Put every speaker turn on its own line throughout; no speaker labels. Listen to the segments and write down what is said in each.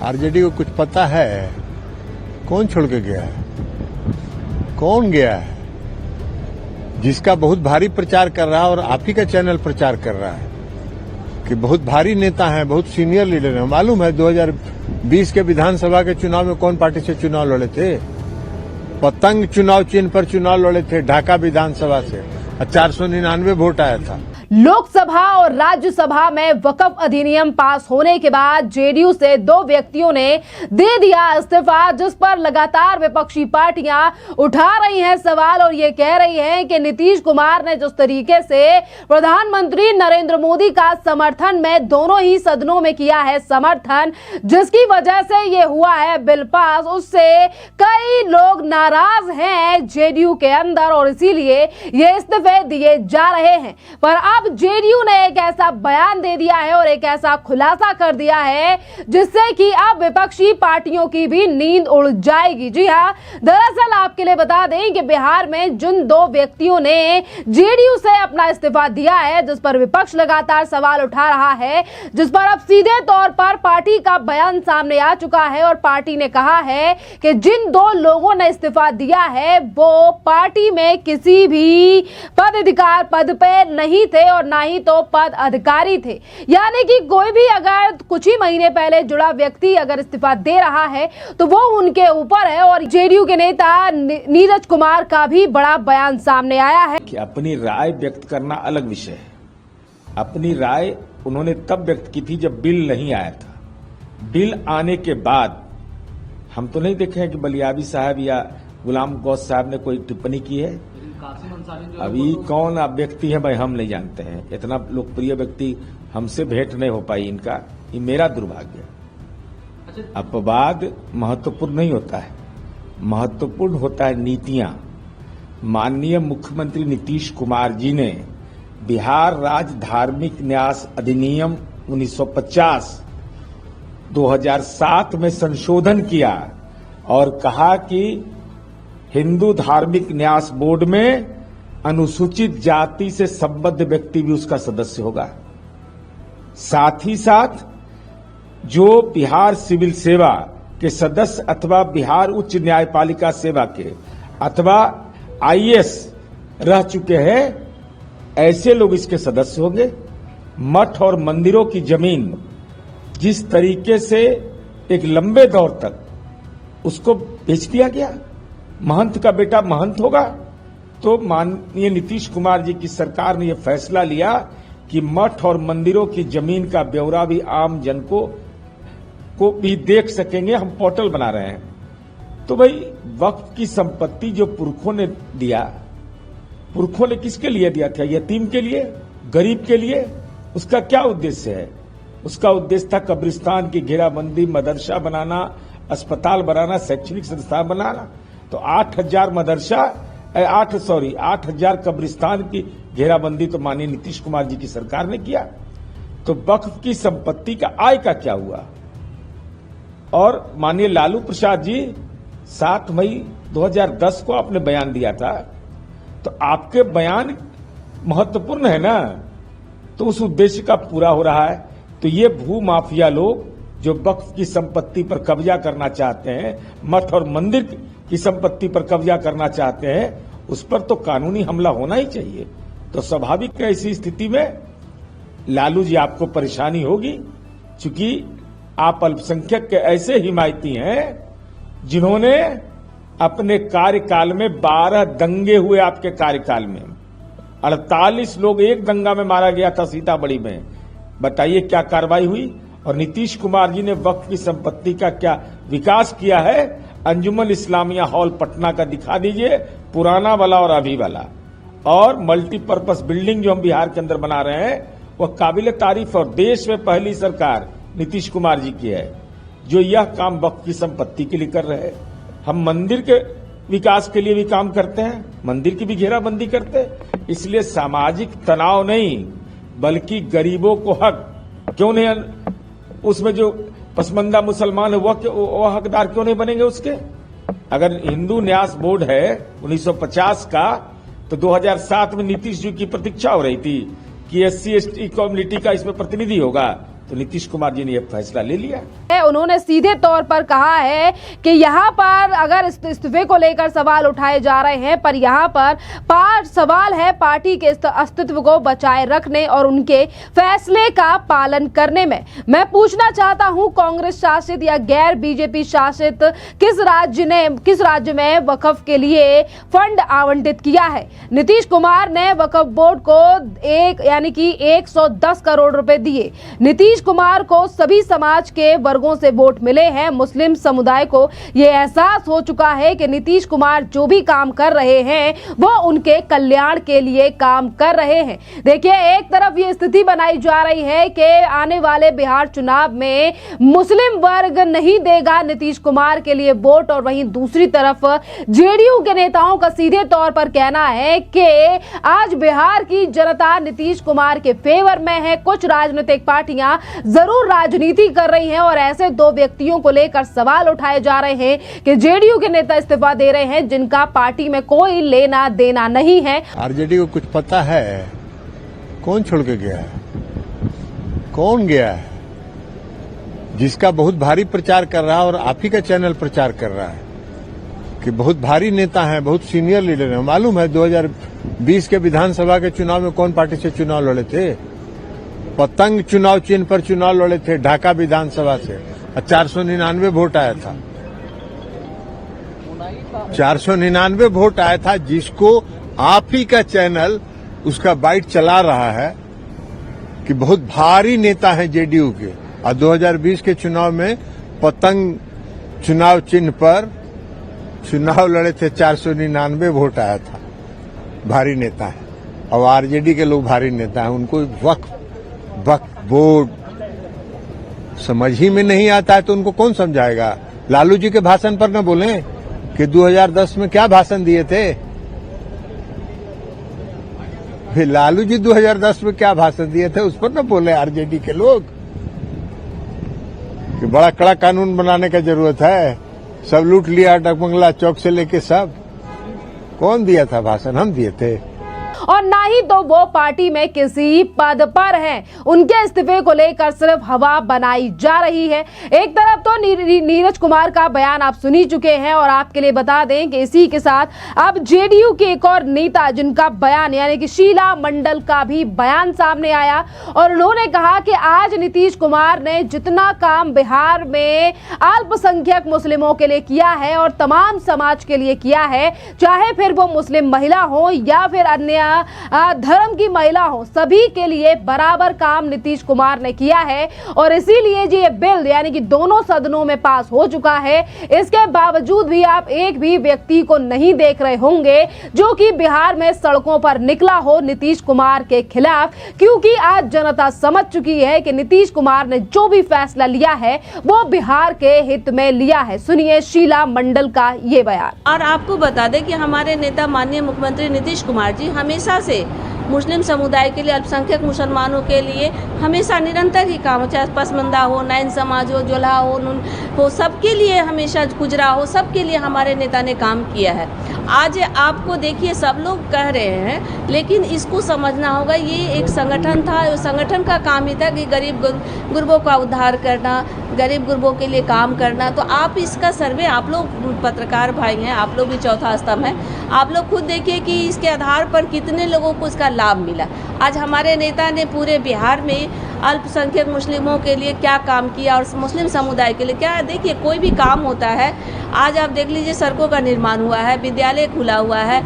RJD को कुछ पता है? कौन छोड़ के गया है? कौन गया है? जिसका बहुत भारी प्रचार कर रहा है और आप ही का चैनल प्रचार कर रहा है कि बहुत भारी नेता है, बहुत सीनियर लीडर है। मालूम है 2020 के विधानसभा के चुनाव में कौन पार्टी से चुनाव लड़े थे? पतंग चुनाव चिन्ह पर चुनाव लड़े थे ढाका विधानसभा से, 499 वोट आया था।
लोकसभा और राज्यसभा में वक्फ अधिनियम पास होने के बाद जेडीयू से दो व्यक्तियों ने दे दिया इस्तीफा, जिस पर लगातार विपक्षी पार्टियां उठा रही हैं सवाल और ये कह रही हैं कि नीतीश कुमार ने जिस तरीके से प्रधानमंत्री नरेंद्र मोदी का समर्थन में दोनों ही सदनों में किया है समर्थन, जिसकी वजह से ये हुआ है बिल पास, उससे कई लोग नाराज हैं जेडीयू के अंदर और इसीलिए ये इस्तीफे दिए जा रहे हैं। पर अब जेडीयू ने एक ऐसा बयान दे दिया है और एक ऐसा खुलासा कर दिया है जिससे कि अब विपक्षी पार्टियों की भी नींद उड़ जाएगी। जी हां, दरअसल आपके लिए बता दें कि बिहार में जिन दो व्यक्तियों ने जेडीयू से अपना इस्तीफा दिया है, जिस पर विपक्ष लगातार सवाल उठा रहा है, जिस पर अब सीधे तौर पर पार्टी का बयान सामने आ चुका है और पार्टी ने कहा है कि जिन दो लोगों ने इस्तीफा दिया है वो पार्टी में किसी भी पदाधिकार पद पे नहीं थे और ना ही तो पद अधिकारी थे। यानी कि कोई भी अगर कुछ ही महीने पहले जुड़ा व्यक्ति अगर इस्तीफा दे रहा है तो वो उनके ऊपर है। और जेडीयू के नेता नीरज कुमार का भी बड़ा बयान सामने आया है
कि अपनी राय व्यक्त करना अलग विषय है। अपनी राय उन्होंने तब व्यक्त की थी जब बिल नहीं आया था। बिल आने के बाद हम तो नहीं देखे हैं कि बलियाबी साहब या गुलाम गौस साहब ने कोई टिप्पणी की है। अभी कौन आप व्यक्ति है भाई हम नहीं जानते हैं। इतना लोकप्रिय व्यक्ति हमसे भेंट नहीं हो पाई इनका, ये मेरा दुर्भाग्य। अपवाद महत्वपूर्ण नहीं होता है, महत्वपूर्ण होता है नीतियां। माननीय मुख्यमंत्री नीतीश कुमार जी ने बिहार राज्य धार्मिक न्यास अधिनियम 1950 2007 में संशोधन किया और कहा कि हिंदू धार्मिक न्यास बोर्ड में अनुसूचित जाति से संबद्ध व्यक्ति भी उसका सदस्य होगा। साथ ही साथ जो बिहार सिविल सेवा के सदस्य अथवा बिहार उच्च न्यायपालिका सेवा के अथवा आईएएस रह चुके हैं, ऐसे लोग इसके सदस्य होंगे। मठ और मंदिरों की जमीन जिस तरीके से एक लंबे दौर तक उसको बेच दिया गया, महंत का बेटा महंत होगा, तो माननीय नीतीश कुमार जी की सरकार ने यह फैसला लिया कि मठ और मंदिरों की जमीन का ब्यौरा भी आम जन को भी देख सकेंगे। हम पोर्टल बना रहे हैं। तो भाई वक्फ की संपत्ति जो पुरखों ने दिया, पुरखों ने किसके लिए दिया था? यतीम के लिए, गरीब के लिए। उसका क्या उद्देश्य है? उसका उद्देश्य था कब्रिस्तान की घेराबंदी, मदरसा बनाना, अस्पताल बनाना, शैक्षणिक संस्थान बनाना। तो 8,000 कब्रिस्तान की घेराबंदी तो माननीय नीतीश कुमार जी की सरकार ने किया। तो वक्फ की संपत्ति का आय का क्या हुआ? और माननीय लालू प्रसाद जी 7 मई 2010 को आपने बयान दिया था, तो आपके बयान महत्वपूर्ण है ना, तो उस उद्देश्य का पूरा हो रहा है। तो ये भू माफिया लोग जो वक्फ की संपत्ति पर कब्जा करना चाहते हैं, मठ और मंदिर की संपत्ति पर कब्जा करना चाहते हैं, उस पर तो कानूनी हमला होना ही चाहिए। तो स्वाभाविक है ऐसी स्थिति में लालू जी आपको परेशानी होगी, क्योंकि आप अल्पसंख्यक के ऐसे हिमायती हैं जिन्होंने अपने कार्यकाल में 12 दंगे हुए। आपके कार्यकाल में 48 लोग एक दंगा में मारा गया था सीतामढ़ी में। बताइए क्या कार्रवाई हुई? और नीतीश कुमार जी ने वक्फ की संपत्ति का क्या विकास किया है? अंजुमन इस्लामिया हॉल पटना का दिखा दीजिए, पुराना वाला और अभी वाला। और मल्टीपर्पज बिल्डिंग जो हम बिहार के अंदर बना रहे हैं वह काबिल तारीफ और देश में पहली सरकार नीतीश कुमार जी की है जो यह काम वक्फ की संपत्ति के लिए कर रहे हैं। हम मंदिर के विकास के लिए भी काम करते हैं, मंदिर की भी घेराबंदी करते हैं। इसलिए सामाजिक तनाव नहीं बल्कि गरीबों को हक क्यों नहीं, उसमें जो पसमंदा मुसलमान है वह हकदार क्यों नहीं बनेंगे उसके? अगर हिंदू न्यास बोर्ड है 1950 का, तो 2007 में नीतीश जी की प्रतीक्षा हो रही थी कि SC ST कम्युनिटी का इसमें प्रतिनिधि होगा। तो नीतीश कुमार जी ने यह फैसला ले लिया।
उन्होंने सीधे तौर पर कहा है कि यहाँ पर अगर इस्तीफे को लेकर सवाल उठाए जा रहे हैं, पर यहाँ पर सवाल है पार्टी के अस्तित्व को बचाए रखने और उनके फैसले का पालन करने में। मैं पूछना चाहता हूं, कांग्रेस शासित या गैर बीजेपी शासित किस राज्य में वक्फ के लिए फंड आवंटित किया है? नीतीश कुमार ने वक्फ बोर्ड को 110 करोड़ रुपए दिए। नीतीश कुमार को सभी समाज के वर्गों से वोट मिले हैं। मुस्लिम समुदाय को यह एहसास हो चुका है कि नीतीश कुमार जो भी काम कर रहे हैं वो उनके कल्याण के लिए काम कर रहे हैं। देखिए, एक तरफ ये स्थिति बनाई जा रही है कि आने वाले बिहार चुनाव में मुस्लिम वर्ग नहीं देगा नीतीश कुमार के लिए वोट, और वहीं दूसरी तरफ जेडीयू के नेताओं का सीधे तौर पर कहना है कि आज बिहार की जनता नीतीश कुमार के फेवर में है। कुछ राजनीतिक पार्टियां जरूर राजनीति कर रही हैं और ऐसे दो व्यक्तियों को लेकर सवाल उठाए जा रहे हैं कि जेडीयू के नेता इस्तीफा दे रहे हैं जिनका पार्टी में कोई लेना देना नहीं है।
आरजेडी को कुछ पता है कौन छोड़ के गया है? कौन गया है जिसका बहुत भारी प्रचार कर रहा है और आप ही का चैनल प्रचार कर रहा है कि बहुत भारी नेता हैं, बहुत सीनियर लीडर हैं। मालूम है 2020 के विधानसभा के चुनाव में कौन पार्टी से चुनाव लड़े थे? पतंग चुनाव चिन्ह पर चुनाव लड़े थे ढाका विधानसभा से, और 499 वोट आया था। 499 वोट आया था, जिसको आप ही का चैनल उसका बाइट चला रहा है कि बहुत भारी नेता है जेडीयू के। और 2020 के चुनाव में पतंग चुनाव चिन्ह पर चुनाव लड़े थे, 499 वोट आया था। भारी नेता है। और आरजेडी के लोग भारी नेता हैं, उनको वक्फ बोर्ड समझ ही में नहीं आता है तो उनको कौन समझाएगा? लालू जी के भाषण पर न बोले कि 2010 में क्या भाषण दिए थे? फिर लालू जी 2010 में क्या भाषण दिए थे उस पर न बोले आरजेडी के लोग कि बड़ा कड़ा कानून बनाने का जरूरत है, सब लूट लिया डगमंगला चौक से लेके सब। कौन दिया था भाषण? हम दिए थे।
और ना ही तो वो पार्टी में किसी पद पर हैं। उनके इस्तीफे को लेकर सिर्फ हवा बनाई जा रही है। एक तरफ तो नीरज कुमार का बयान आप सुनी चुके हैं और आपके लिए बता दें कि इसी के साथ अब जेडीयू के एक और नेता जिनका बयान यानी कि शीला मंडल का भी बयान सामने आया और उन्होंने कहा कि आज नीतीश कुमार ने जितना काम बिहार में अल्पसंख्यक मुस्लिमों के लिए किया है और तमाम समाज के लिए किया है, चाहे फिर वो मुस्लिम महिला हो या फिर अन्य धर्म की महिला हो, सभी के लिए बराबर काम नीतीश कुमार ने किया है। और इसीलिए जी ये बिल यानी कि दोनों सदनों में पास हो चुका है। इसके बावजूद भी आप एक भी व्यक्ति को नहीं देख रहे होंगे जो कि बिहार में सड़कों पर निकला हो नीतीश कुमार के खिलाफ, क्योंकि आज जनता समझ चुकी है कि नीतीश कुमार ने जो भी फैसला लिया है वो बिहार के हित में लिया है। सुनिए शीला मंडल का ये बयान।
और आपको बता दें कि हमारे नेता माननीय मुख्यमंत्री नीतीश कुमार जी हमेशा से मुस्लिम समुदाय के लिए, अल्पसंख्यक मुसलमानों के लिए हमेशा निरंतर ही काम, चाहे पसमंदा हो, नाइन समाज हो, जोल्हा हो, सबके लिए हमेशा गुजरा हो, सबके लिए हमारे नेता ने काम किया है। आज आपको देखिए सब लोग कह रहे हैं, लेकिन इसको समझना होगा ये एक संगठन था। संगठन का काम ही था कि गरीब गुरबों का उद्धार करना, गरीब गुरबों के लिए काम करना। तो आप इसका सर्वे, आप लोग पत्रकार भाई हैं, आप लोग भी चौथा स्तंभ हैं, आप लोग खुद देखिए कि इसके आधार पर कितने लोगों को इसका लाभ मिला। आज हमारे नेता ने पूरे बिहार में अल्पसंख्यक मुस्लिमों के लिए क्या काम किया और मुस्लिम समुदाय के लिए क्या। देखिए कोई भी काम होता है, आज आप देख लीजिए सड़कों का निर्माण हुआ है, विद्यालय खुला हुआ है,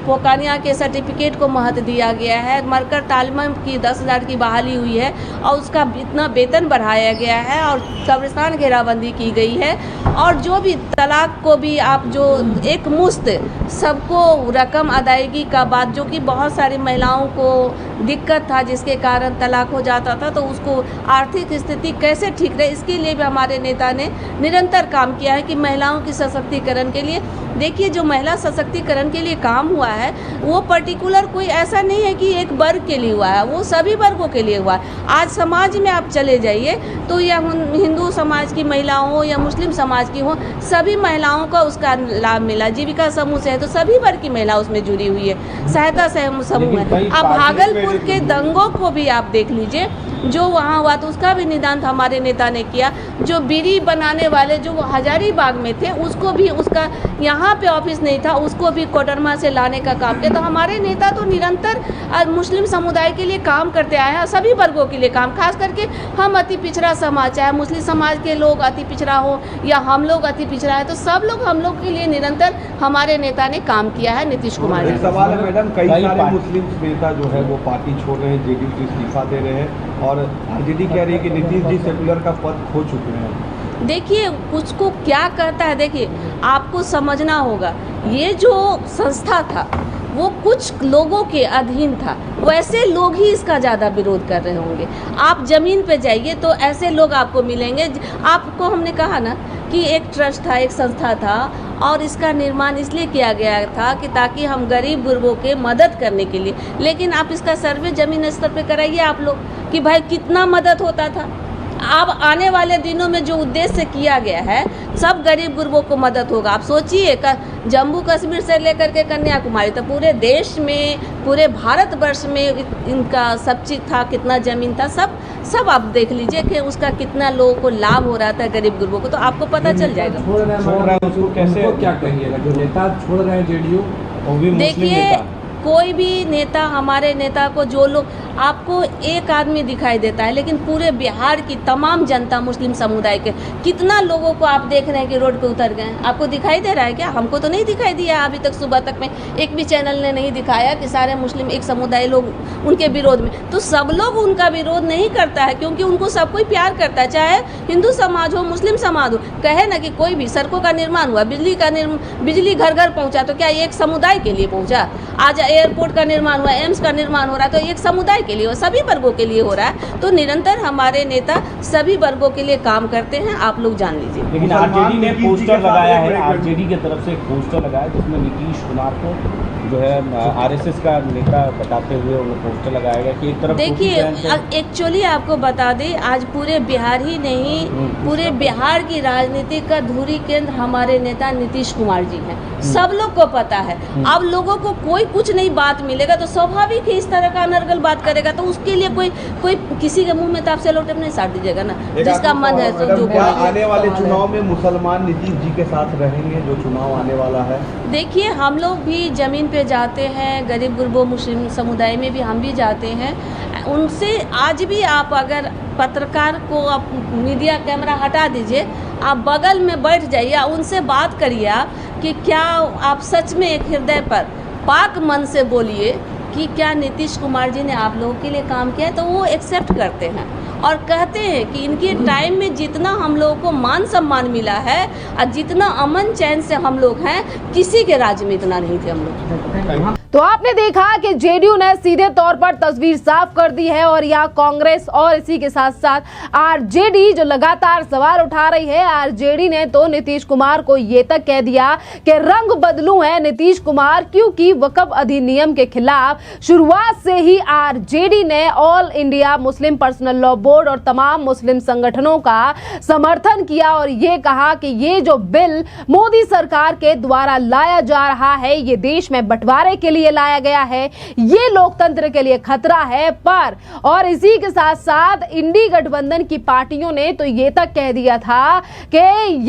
फोकानिया के सर्टिफिकेट को महत्व दिया गया है, मरकर तालिम की 10,000 की बहाली हुई है और उसका इतना वेतन बढ़ाया गया है और कब्रिस्तान घेराबंदी की गई है। और जो भी तलाक को भी आप जो एक मुश्त सबको रकम अदायगी का बात, जो कि बहुत सारी महिलाओं को दिक्कत था जिसके कारण तलाक हो जाता था, तो उसको आर्थिक स्थिति कैसे ठीक रहे, इसके लिए भी हमारे नेता ने निरंतर काम किया है कि महिलाओं की सशक्तिकरण के लिए। देखिए जो महिला सशक्तिकरण के लिए काम हुआ है वो पर्टिकुलर कोई ऐसा नहीं है कि एक वर्ग के लिए हुआ है, वो सभी वर्गों के लिए हुआ है। आज समाज में आप चले जाइए तो या हिंदू समाज की महिलाओं हो या मुस्लिम समाज की हो, सभी महिलाओं का उसका लाभ मिला। जीविका समूह से है तो सभी वर्ग की महिला उसमें जुड़ी हुई है, सहायता समूह है। आप भागलपुर के दंगों को भी आप देख लीजिए, जो वहाँ हुआ तो उसका भी निदान हमारे नेता ने किया। जो बीड़ी बनाने वाले जो हजारीबाग में थे उसको भी, उसका यहाँ पे ऑफिस नहीं था, उसको भी कोडरमा से लाने का काम किया। तो हमारे नेता तो निरंतर मुस्लिम समुदाय के लिए काम करते आए हैं, सभी वर्गों के लिए काम, खास करके हम अति पिछड़ा समाज, चाहे मुस्लिम समाज के लोग अति पिछड़ा हो या हम लोग अति पिछड़ा है, तो सब लोग हम लोग के लिए निरंतर हमारे नेता ने काम किया है, नीतीश कुमार
एक
जी।
सवाल है मैडम, कई सारे मुस्लिम नेता जो है वो पार्टी छोड़ रहे हैं, जेडीयू से इस्तीफा दे रहे हैं और आरजेडी कह रही है कि नीतीश जी सेकुलर का पद खो चुके हैं।
देखिए उसको क्या कहता है, देखिए आपको समझना होगा, ये जो संस्था था वो कुछ लोगों के अधीन था, वैसे लोग ही इसका ज़्यादा विरोध कर रहे होंगे। आप ज़मीन पे जाइए तो ऐसे लोग आपको मिलेंगे। आपको हमने कहा ना कि एक ट्रस्ट था, एक संस्था था और इसका निर्माण इसलिए किया गया था कि ताकि हम गरीब गुरबों के मदद करने के लिए। लेकिन आप इसका सर्वे ज़मीन स्तर पे कराइए आप लोग कि भाई कितना मदद होता था। अब आने वाले दिनों में जो उद्देश्य किया गया है, सब गरीब गुरबों को मदद होगा। आप सोचिए, जम्मू कश्मीर से लेकर के कन्याकुमारी तक पूरे देश में, पूरे भारतवर्ष में इनका सब चीज़ था, कितना ज़मीन था, सब आप देख लीजिए कि उसका कितना लोगों को लाभ हो रहा था, गरीब गुरबों को, तो आपको पता चल जाएगा।
छोड़ रहे हैं उसको कैसे, क्या कहिएगा जो नेता छोड़ रहे हैं जेडीयू, वो भी मुस्लिम
देखिए
नेता?
कोई भी नेता, हमारे नेता को जो लोग, आपको एक आदमी दिखाई देता है लेकिन पूरे बिहार की तमाम जनता, मुस्लिम समुदाय के कितना लोगों को आप देख रहे हैं कि रोड पे उतर गए हैं। आपको दिखाई दे रहा है क्या? हमको तो नहीं दिखाई दिया अभी तक, सुबह तक में एक भी चैनल ने नहीं दिखाया कि सारे मुस्लिम एक समुदाय लोग उनके विरोध में। तो सब लोग उनका विरोध नहीं करता है क्योंकि उनको सब कोई प्यार करता है, चाहे हिंदू समाज हो, मुस्लिम समाज हो। कहे ना कि कोई भी सड़कों का निर्माण हुआ, बिजली घर घर पहुँचा, तो क्या एक समुदाय के लिए पहुँचा? आज एयरपोर्ट का निर्माण हुआ, एम्स का निर्माण हो रहा है, तो एक समुदाय के लिए, सभी वर्गों के लिए हो रहा है। तो निरंतर हमारे नेता सभी वर्गों के लिए काम करते हैं, आप लोग जान लीजिए।
लेकिन आरजेडी ने पोस्टर लगाया है, आरजेडी की तरफ से एक पोस्टर लगाया जिसमें नीतीश कुमार को जो है आरएसएस का नेता बताते हुए वो पोस्टर लगाया गया कि एक तरफ।
देखिए एक्चुअली आपको बता दें, आज पूरे बिहार ही नहीं, पूरे बिहार की राजनीति का धुरी केंद्र हमारे नेता नीतीश कुमार जी हैं। सब लोग को पता है। अब लोगों को कोई कुछ नहीं बात मिलेगा तो स्वाभाविक ही इस तरह का अनर्गल बात करेगा, तो उसके लिए कोई किसी के मुंह में ताप से लोटे नहीं साट दीजिएगा ना, जिसका मन है तो जो बोलेगा।
आने वाले चुनाव में मुसलमान नीतीश जी के साथ रहेंगे, जो चुनाव आने वाला है?
देखिए हम लोग भी जमीन पे जाते हैं, गरीब गुरबों मुस्लिम समुदाय में भी हम भी जाते हैं। उनसे आज भी आप अगर पत्रकार को, आप मीडिया कैमरा हटा दीजिए, आप बगल में बैठ जाइए, उनसे बात करिए आप कि क्या आप सच में एक हृदय पर पाक मन से बोलिए कि क्या नीतीश कुमार जी ने आप लोगों के लिए काम किया है, तो वो एक्सेप्ट करते हैं और कहते हैं कि इनके टाइम में जितना हम लोगों को मान सम्मान मिला है और जितना अमन चैन से हम लोग हैं, किसी के राज्य में इतना नहीं थे हम लोग।
तो आपने देखा कि जेडीयू ने सीधे तौर पर तस्वीर साफ कर दी है और यहाँ कांग्रेस और इसी के साथ साथ आरजेडी जो लगातार सवाल उठा रही है। आरजेडी ने तो नीतीश कुमार को ये तक कह दिया कि रंग बदलू है नीतीश कुमार, क्योंकि वक्फ अधिनियम के खिलाफ शुरुआत से ही आरजेडी ने all India Muslim personal law board और तमाम मुस्लिम संगठनों का समर्थन किया और ये कहा कि ये जो बिल मोदी सरकार के द्वारा लाया जा रहा है, ये देश में बंटवारे के लिए लाया गया है, ये लोकतंत्र के लिए खतरा है। पर और इसी के साथ साथ इंडी गठबंधन की पार्टियों ने तो ये तक कह दिया था कि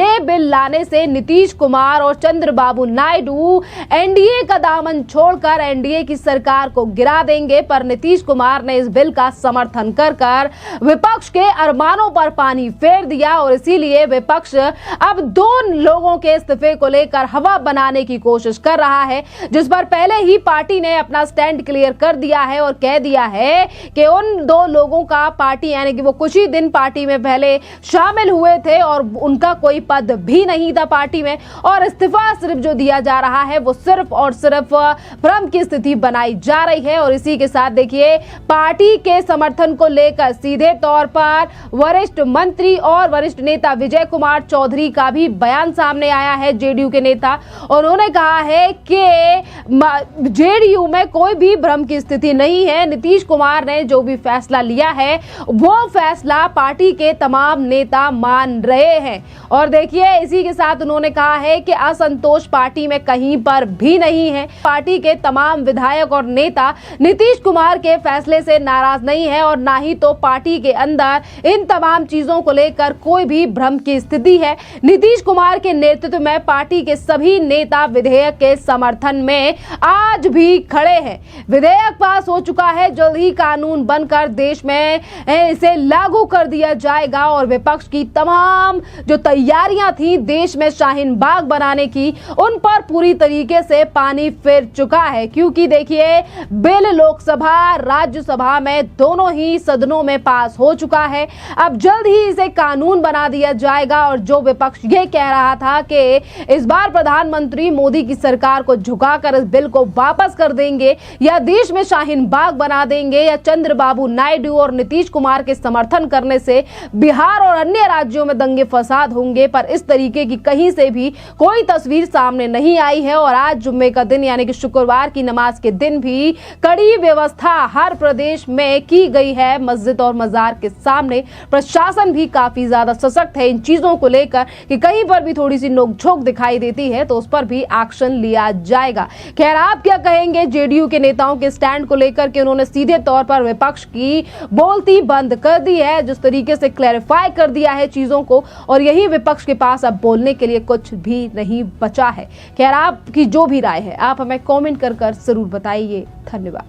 ये बिल लाने से नीतीश कुमार और चंद्रबाबू नायडू एनडीए का दामन छोड़कर एनडीए की सरकार को गिरा देंगे। पर नीतीश कुमार ने इस बिल का समर्थन कर विपक्ष के अरमानों पर पानी फेर दिया और इसीलिए विपक्ष अब दो लोगों के इस्तीफे को लेकर हवा बनाने की कोशिश कर रहा है, जिस पर पहले ही पार्टी ने अपना स्टैंड क्लियर कर दिया है और कह दिया है कि उन दो लोगों का पार्टी, यानी कि वो कुछ ही दिन पार्टी में पहले शामिल हुए थे और उनका कोई पद भी नहीं था पार्टी में, और इस्तीफा सिर्फ जो दिया जा रहा है वो सिर्फ और सिर्फ भ्रम की स्थिति बनाई जा रही है। और इसी के साथ देखिए पार्टी के समर्थन को लेकर सीधे तौर पर वरिष्ठ मंत्री और वरिष्ठ नेता विजय कुमार चौधरी का भी बयान सामने आया है, जेडीयू के नेता। उन्होंने कहा है कि जेडीयू में कोई भी भ्रम की स्थिति नहीं है। नीतीश कुमार ने जो भी फैसला लिया है वो फैसला पार्टी के तमाम नेता मान रहे हैं। और देखिए, इसी के साथ उन्होंने कहा है कि असंतोष पार्टी में कहीं पर भी नहीं है। पार्टी के तमाम विधायक और नेता नीतीश कुमार के फैसले से नाराज नहीं है और ना ही तो पार्टी के अंदर इन तमाम चीजों को लेकर कोई भी भ्रम की स्थिति है। नीतीश कुमार के नेतृत्व में पार्टी के सभी नेता विधेयक के समर्थन में आज भी खड़े हैं। विधेयक पास हो चुका है, जल्द ही कानून बनकर देश में इसे लागू कर दिया जाएगा और विपक्ष की तमाम जो तैयारियां थी देश में शाहीन बाग बनाने की, उन पर पूरी तरीके से पानी फिर चुका है। क्योंकि देखिए, बिल लोकसभा राज्यसभा में दोनों ही सदनों में पास हो चुका है। अब जल्द ही इसे कानून बना दिया जाएगा। और जो विपक्ष ये कह रहा था कि इस बार प्रधानमंत्री मोदी की सरकार को झुकाकर इस बिल को वापस कर देंगे या देश में शाहीन बाग बना देंगे या चंद्रबाबू नायडू और नीतीश कुमार के समर्थन करने से बिहार और अन्य राज्यों में दंगे फसाद होंगे, पर इस तरीके की कहीं से भी कोई तस्वीर सामने नहीं आई है। और आज जुम्मे का दिन यानी कि शुक्रवार की नमाज के दिन भी कड़ी व्यवस्था हर प्रदेश में की गई है। मस्जिद और मजार के सामने प्रशासन भी काफी ज्यादा सशक्त है इन चीजों को लेकर कि कहीं पर भी थोड़ी सी नोकझोंक दिखाई देती है तो उस पर भी एक्शन लिया जाएगा। खैर, आप क्या कहेंगे जेडीयू के नेताओं के स्टैंड को लेकर कि उन्होंने सीधे तौर पर विपक्ष की बोलती बंद कर दी है, जिस तरीके से क्लैरिफाई कर दिया है चीजों को, और यही विपक्ष के पास अब बोलने के लिए कुछ भी नहीं बचा है। खैर, आपकी जो भी राय है आप हमें कमेंट कर जरूर बताइए। धन्यवाद।